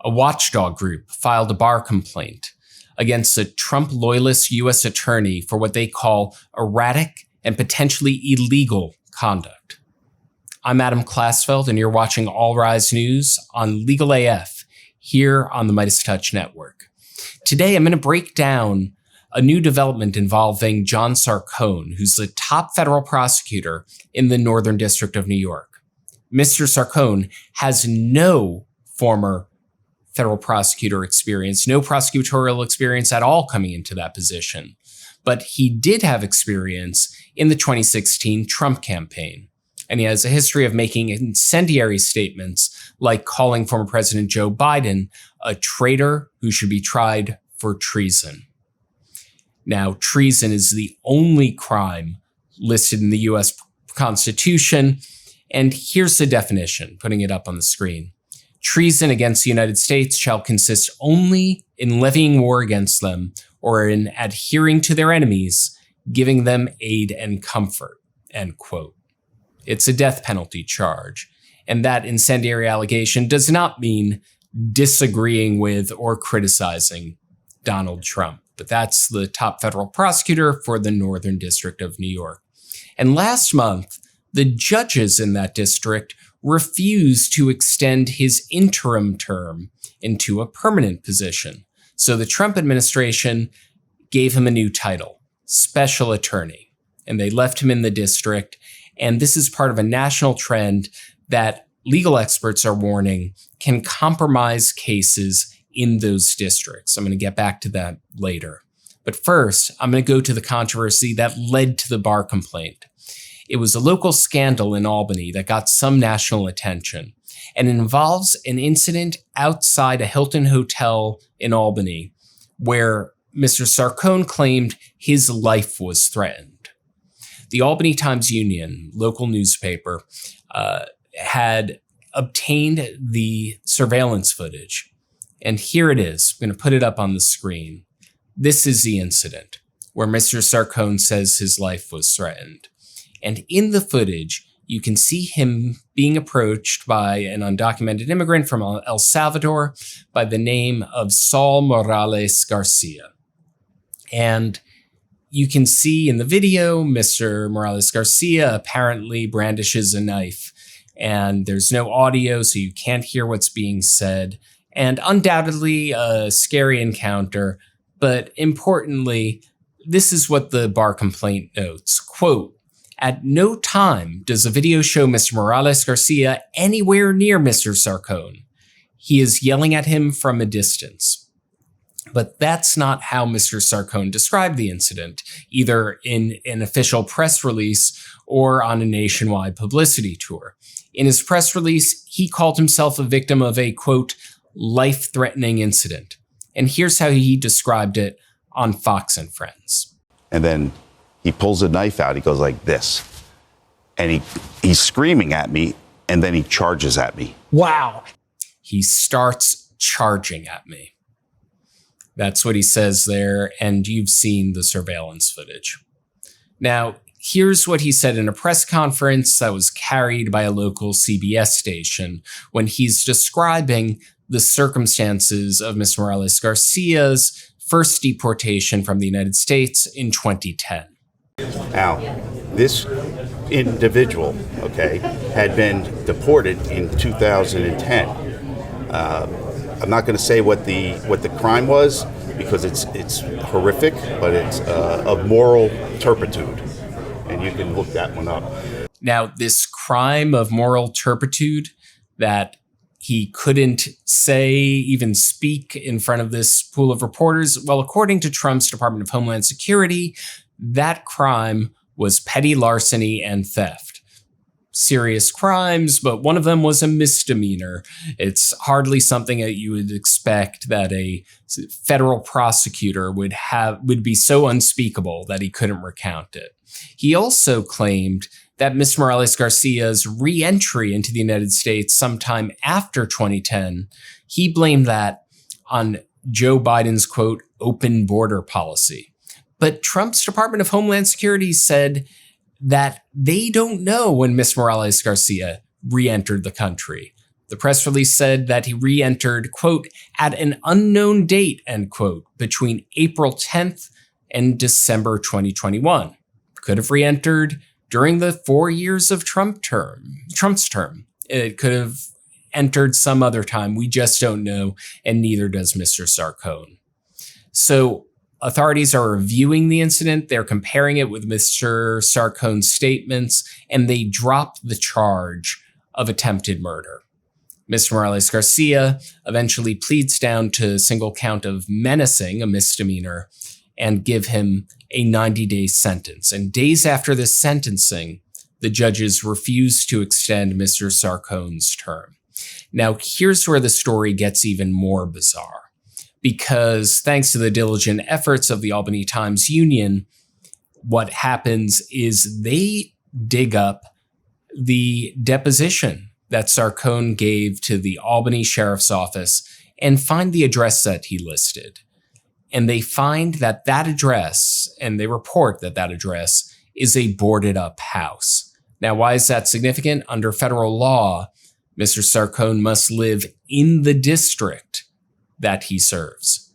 a watchdog group filed a bar complaint against a Trump loyalist U.S. attorney for what they call erratic and potentially illegal conduct. I'm Adam Klasfeld, and you're watching All Rise News on Legal AF here on the Midas Touch Network. Today, I'm going to break down a new development involving John Sarcone, who's the top federal prosecutor in the Northern District of New York. Mr. Sarcone has no former federal prosecutor experience, no prosecutorial experience at all coming into that position. But he did have experience in the 2016 Trump campaign. And he has a history of making incendiary statements like calling former President Joe Biden a traitor who should be tried for treason. Now, treason is the only crime listed in the U.S. Constitution. And here's the definition, putting it up on the screen. Treason against the United States shall consist only in levying war against them or in adhering to their enemies, giving them aid and comfort, end quote. It's a death penalty charge. And that incendiary allegation does not mean disagreeing with or criticizing Donald Trump. But that's the top federal prosecutor for the Northern District of New York. And last month, the judges in that district refused to extend his interim term into a permanent position. So the Trump administration gave him a new title, special attorney, and they left him in the district. And this is part of a national trend that legal experts are warning can compromise cases in those districts. I'm going to get back to that later. But first, I'm going to go to the controversy that led to the bar complaint. It was a local scandal in Albany that got some national attention, and it involves an incident outside a Hilton hotel in Albany where Mr. Sarcone claimed his life was threatened. The Albany Times-Union, local newspaper, had obtained the surveillance footage. And here it is. I'm going to put it up on the screen. This is the incident where Mr. Sarcone says his life was threatened. And in the footage, you can see him being approached by an undocumented immigrant from El Salvador by the name of Saul Morales Garcia. And you can see in the video, Mr. Morales Garcia apparently brandishes a knife. And there's no audio, so you can't hear what's being said. And undoubtedly a scary encounter. But importantly, this is what the bar complaint notes. Quote, "At no time does the video show Mr. Morales Garcia anywhere near Mr. Sarcone. He is yelling at him from a distance." But that's not how Mr. Sarcone described the incident, either in an official press release or on a nationwide publicity tour. In his press release, he called himself a victim of a, quote, life-threatening incident. And here's how he described it on Fox and Friends. And then he pulls a knife out. He goes like this. And he's screaming at me, and then he charges at me. Wow. He starts charging at me. That's what he says there, and you've seen the surveillance footage. Now, here's what he said in a press conference that was carried by a local CBS station when he's describing the circumstances of Mr. Morales Garcia's first deportation from the United States in 2010. Now, this individual, had been deported in 2010. I'm not going to say what the crime was because it's horrific, but it's of moral turpitude, and you can look that one up. Now, this crime of moral turpitude that he couldn't even speak in front of this pool of reporters. Well, according to Trump's Department of Homeland Security, that crime was petty larceny and theft. Serious crimes, but one of them was a misdemeanor. It's hardly something that you would expect that a federal prosecutor would be so unspeakable that he couldn't recount it. He also claimed that Ms. Morales Garcia's re-entry into the United States sometime after 2010, he blamed that on Joe Biden's, quote, open border policy. But Trump's Department of Homeland Security said that they don't know when Ms. Morales Garcia re-entered the country. The press release said that he re-entered, quote, at an unknown date, end quote, between April 10th and December 2021. Could have re-entered during the 4 years of Trump's term. It could have entered some other time. We just don't know, and neither does Mr. Sarcone. So authorities are reviewing the incident. They're comparing it with Mr. Sarcone's statements, and they dropped the charge of attempted murder. Mr. Morales-Garcia eventually pleads down to a single count of menacing, a misdemeanor, and give him a 90-day sentence. And days after this sentencing, the judges refused to extend Mr. Sarcone's term. Now, here's where the story gets even more bizarre, because thanks to the diligent efforts of the Albany Times Union, what happens is they dig up the deposition that Sarcone gave to the Albany Sheriff's Office and find the address that he listed. And they find that that address, and they report that that address is a boarded up house. Now, why is that significant? Under federal law, Mr. Sarcone must live in the district that he serves.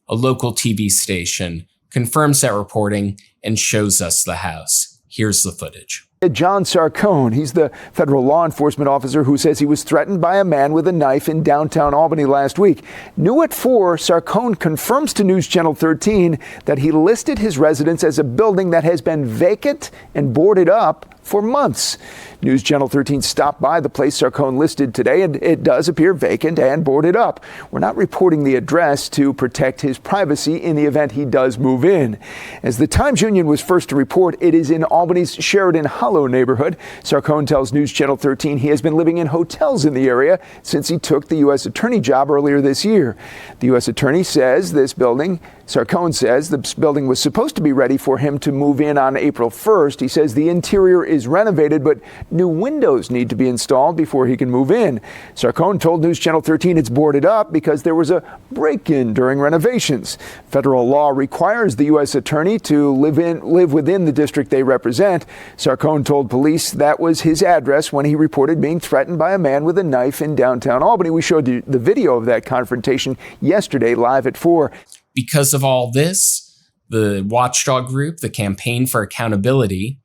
A local TV station confirms that reporting and shows us the house. Here's the footage. John Sarcone, he's the federal law enforcement officer who says he was threatened by a man with a knife in downtown Albany last week. New at 4, Sarcone confirms to News Channel 13 that he listed his residence as a building that has been vacant and boarded up for months. News Channel 13 stopped by the place Sarcone listed today, and it does appear vacant and boarded up. We're not reporting the address to protect his privacy in the event he does move in. As the Times Union was first to report, it is in Albany's Sheridan Hollow neighborhood. Sarcone tells News Channel 13 he has been living in hotels in the area since he took the U.S. Attorney job earlier this year. The U.S. Attorney says Sarcone says this building was supposed to be ready for him to move in on April 1st. He says the interior is renovated, but new windows need to be installed before he can move in. Sarcone told News Channel 13 it's boarded up because there was a break-in during renovations. Federal law requires the U.S. Attorney to live within the district they represent. Sarcone told police that was his address when he reported being threatened by a man with a knife in downtown Albany. We showed you the video of that confrontation yesterday, live at 4. Because of all this, the watchdog group, the Campaign for Accountability,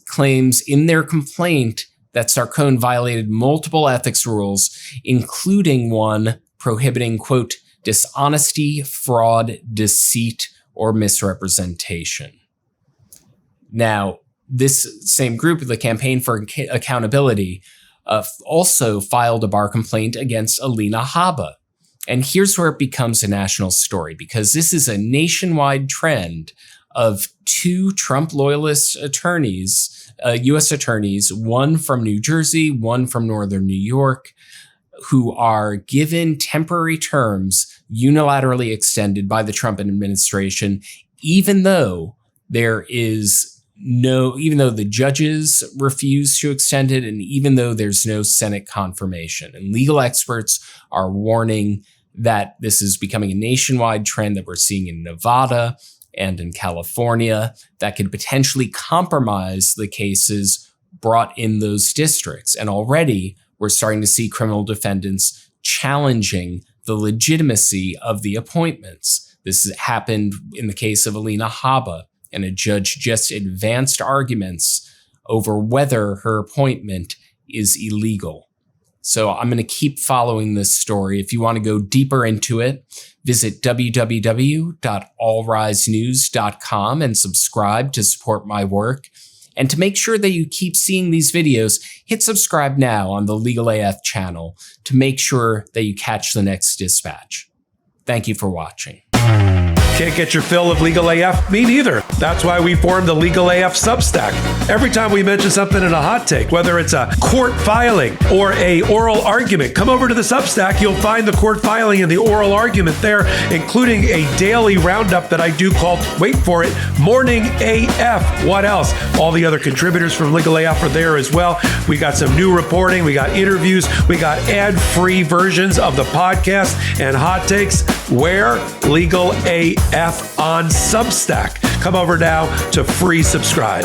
claims in their complaint that Sarcone violated multiple ethics rules, including one prohibiting, quote, dishonesty, fraud, deceit, or misrepresentation. Now, this same group, the Campaign for Accountability, also filed a bar complaint against Alina Habba. And here's where it becomes a national story, because this is a nationwide trend of 2 Trump loyalist attorneys, U.S. attorneys, one from New Jersey, one from Northern New York, who are given temporary terms unilaterally extended by the Trump administration, even though the judges refuse to extend it, and even though there's no Senate confirmation. And legal experts are warning that this is becoming a nationwide trend that we're seeing in Nevada and in California that could potentially compromise the cases brought in those districts. And already we're starting to see criminal defendants challenging the legitimacy of the appointments. This has happened in the case of Alina Habba, and a judge just advanced arguments over whether her appointment is illegal. So I'm going to keep following this story. If you want to go deeper into it, visit www.allrisenews.com and subscribe to support my work. And to make sure that you keep seeing these videos, hit subscribe now on the Legal AF channel to make sure that you catch the next dispatch. Thank you for watching. Can't get your fill of Legal AF? Me neither. That's why we formed the Legal AF Substack. Every time we mention something in a hot take, whether it's a court filing or a oral argument, come over to the Substack. You'll find the court filing and the oral argument there, including a daily roundup that I do called, wait for it, Morning AF. What else? All the other contributors from Legal AF are there as well. We got some new reporting. We got interviews. We got ad-free versions of the podcast and hot takes. Where? Legal AF on Substack. Come over now to free subscribe.